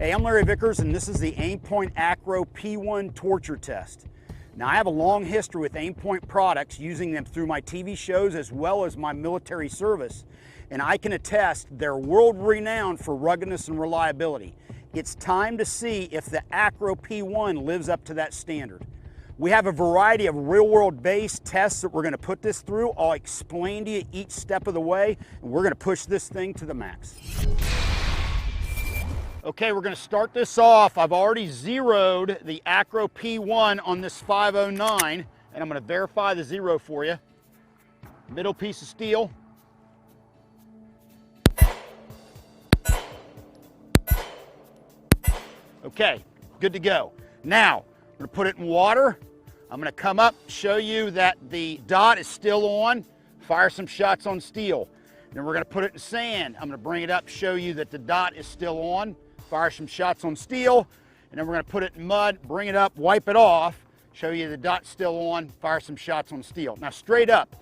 Hey, I'm Larry Vickers, and this is the Aimpoint ACRO P1 torture test. Now, I have a long history with Aimpoint products, using them through my TV shows as well as my military service, and I can attest they're world-renowned for ruggedness and reliability. It's time to see if the ACRO P1 lives up to that standard. We have a variety of real-world based tests that we're going to put this through. I'll explain to you each step of the way, and we're going to push this thing to the max. Okay, we're going to start this off. I've already zeroed the ACRO P1 on this 509, and I'm going to verify the zero for you. Middle piece of steel. Okay, good to go. Now, I'm going to put it in water. I'm going to come up, show you that the dot is still on, fire some shots on steel. Then we're going to put it in sand. I'm going to bring it up, show you that the dot is still on, fire some shots on steel, and then we're going to put it in mud, bring it up, wipe it off, show you the dot's still on, fire some shots on steel. Now, straight up,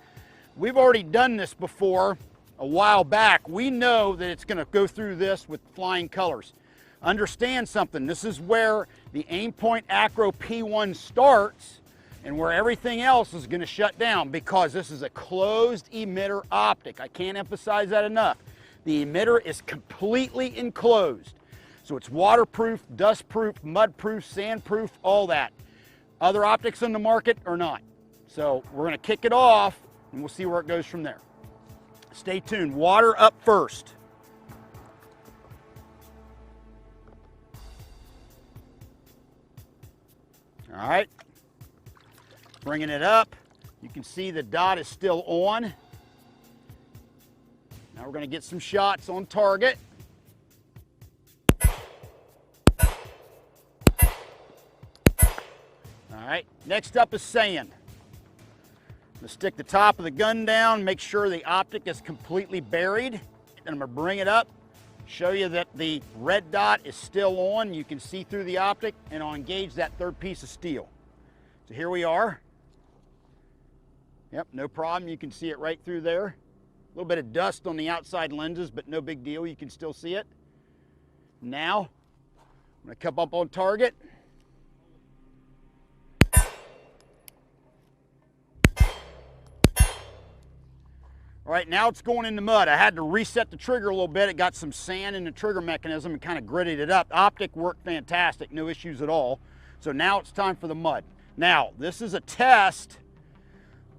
we've already done this before a while back. We know that it's going to go through this with flying colors. Understand something, this is where the Aimpoint ACRO P1 starts and where everything else is going to shut down, because this is a closed emitter optic. I can't emphasize that enough. The emitter is completely enclosed. So it's waterproof, dustproof, mudproof, sandproof, all that. Other optics on the market are not. So we're going to kick it off and we'll see where it goes from there. Stay tuned. Water up first. All right. Bringing it up. You can see the dot is still on. Now we're going to get some shots on target. All right, next up is sand. I'm going to stick the top of the gun down, make sure the optic is completely buried, and I'm going to bring it up, show you that the red dot is still on. You can see through the optic, and I'll engage that third piece of steel. So here we are. Yep, no problem. You can see it right through there. A little bit of dust on the outside lenses, but no big deal. You can still see it. Now, I'm going to come up on target. All right, now it's going in the mud. I had to reset the trigger a little bit. It got some sand in the trigger mechanism and kind of gritted it up. Optic worked fantastic, no issues at all. So now it's time for the mud. Now, this is a test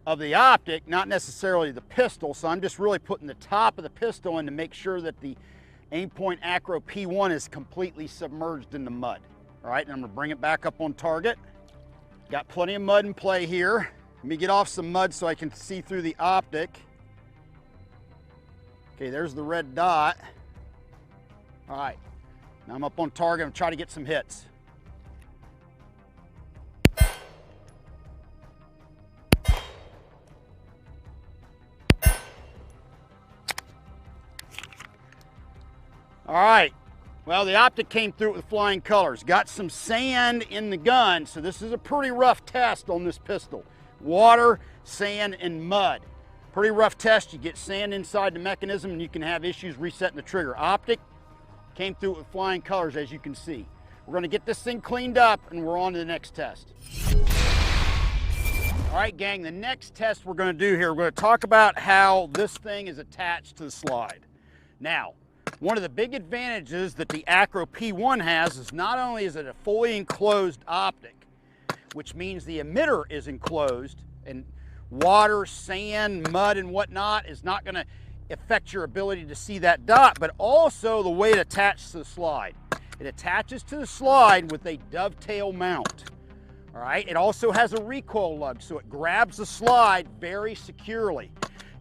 of the optic, not necessarily the pistol, so I'm just really putting the top of the pistol in to make sure that the Aimpoint ACRO P1 is completely submerged in the mud. All right, and I'm gonna bring it back up on target. Got plenty of mud in play here. Let me get off some mud so I can see through the optic. Okay, there's the red dot. All right, now I'm up on target. I'm trying to get some hits. All right, well, the optic came through with flying colors. Got some sand in the gun, so this is a pretty rough test on this pistol. Water, sand, and mud. Pretty rough test. You get sand inside the mechanism and you can have issues resetting the trigger. Optic came through with flying colors, as you can see. We're going to get this thing cleaned up and we're on to the next test. All right, gang, the next test we're going to do here, we're going to talk about how this thing is attached to the slide. Now, one of the big advantages that the ACRO P1 has is not only is it a fully enclosed optic, which means the emitter is enclosed, and water, sand, mud, and whatnot is not going to affect your ability to see that dot, but also the way it attaches to the slide. It attaches to the slide with a dovetail mount. All right, it also has a recoil lug, so it grabs the slide very securely.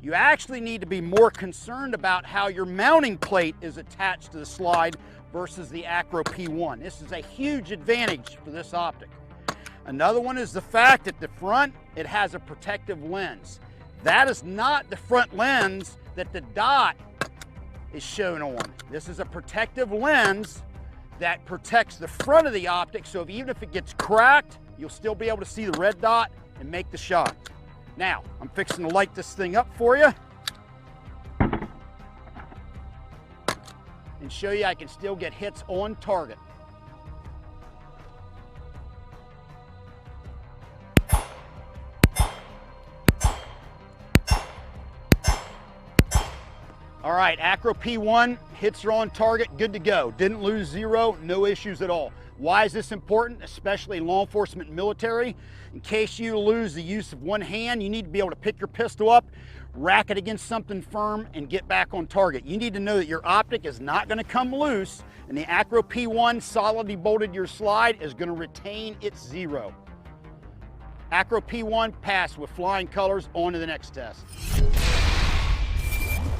You actually need to be more concerned about how your mounting plate is attached to the slide versus the ACRO P1. This is a huge advantage for this optic. Another one is the fact that the front, it has a protective lens. That is not the front lens that the dot is shown on. This is a protective lens that protects the front of the optic, so even if it gets cracked, you'll still be able to see the red dot and make the shot. Now, I'm fixing to light this thing up for you and show you I can still get hits on target. All right, ACRO P1, hits are on target, good to go. Didn't lose zero, no issues at all. Why is this important, especially in law enforcement and military? In case you lose the use of one hand, you need to be able to pick your pistol up, rack it against something firm, and get back on target. You need to know that your optic is not going to come loose, and the ACRO P1 solidly bolted your slide is going to retain its zero. ACRO P1 passed with flying colors. On to the next test.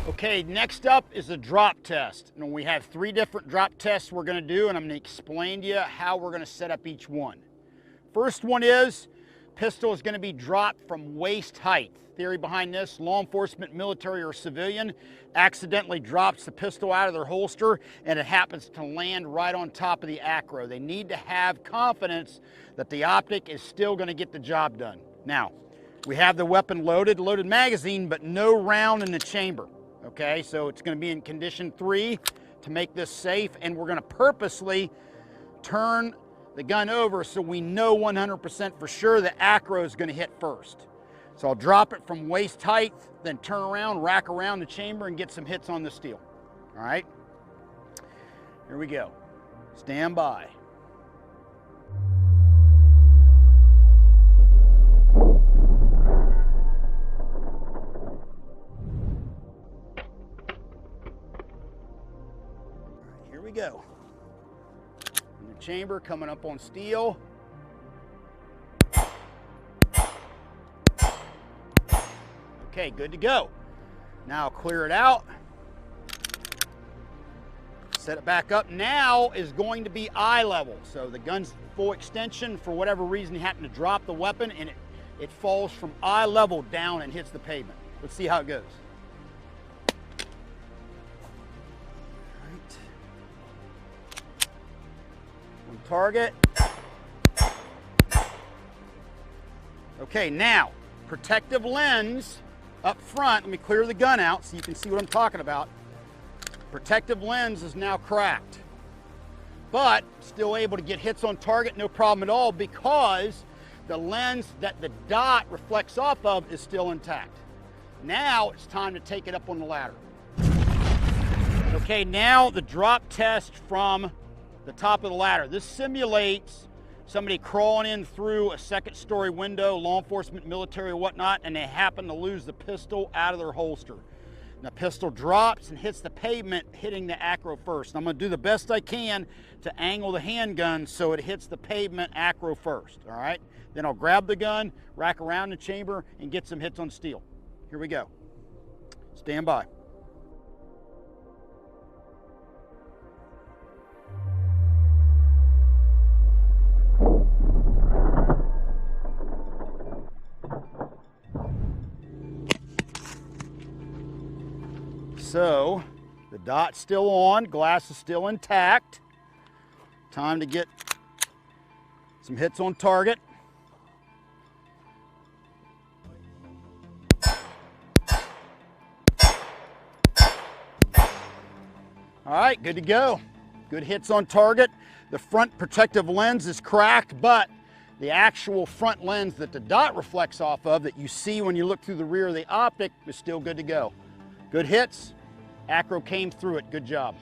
Okay, next up is a drop test. And we have 3 different drop tests we're going to do, and I'm going to explain to you how we're going to set up each one. First one is pistol is going to be dropped from waist height. Theory behind this: law enforcement, military, or civilian accidentally drops the pistol out of their holster and it happens to land right on top of the ACRO. They need to have confidence that the optic is still going to get the job done. Now, we have the weapon loaded magazine, but no round in the chamber. Okay, so it's going to be in condition 3 to make this safe, and we're going to purposely turn the gun over so we know 100% for sure the ACRO is going to hit first. So I'll drop it from waist height, then turn around, rack around the chamber, and get some hits on the steel. All right, here we go. Stand by. Here we go. In the chamber, coming up on steel. Okay, good to go. Now clear it out. Set it back up. Now is going to be eye level. So the gun's full extension. For whatever reason, you happen to drop the weapon and it falls from eye level down and hits the pavement. Let's see how it goes. On target. Okay, now protective lens up front. Let me clear the gun out so you can see what I'm talking about. Protective lens is now cracked, but still able to get hits on target, no problem at all, because the lens that the dot reflects off of is still intact. Now it's time to take it up on the ladder. Okay, now the drop test from the top of the ladder. This simulates somebody crawling in through a second-story window, law enforcement, military, or whatnot, and they happen to lose the pistol out of their holster. And the pistol drops and hits the pavement, hitting the ACRO first. I'm going to do the best I can to angle the handgun so it hits the pavement ACRO first, all right? Then I'll grab the gun, rack around the chamber, and get some hits on steel. Here we go. Stand by. So the dot's still on, glass is still intact. Time to get some hits on target. All right, good to go. Good hits on target. The front protective lens is cracked, but the actual front lens that the dot reflects off of, that you see when you look through the rear of the optic, is still good to go. Good hits. ACRO came through it. Good job.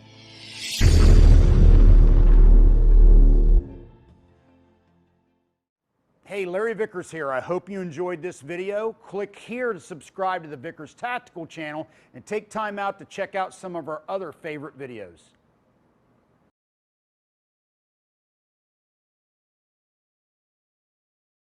Hey, Larry Vickers here. I hope you enjoyed this video. Click here to subscribe to the Vickers Tactical channel and take time out to check out some of our other favorite videos.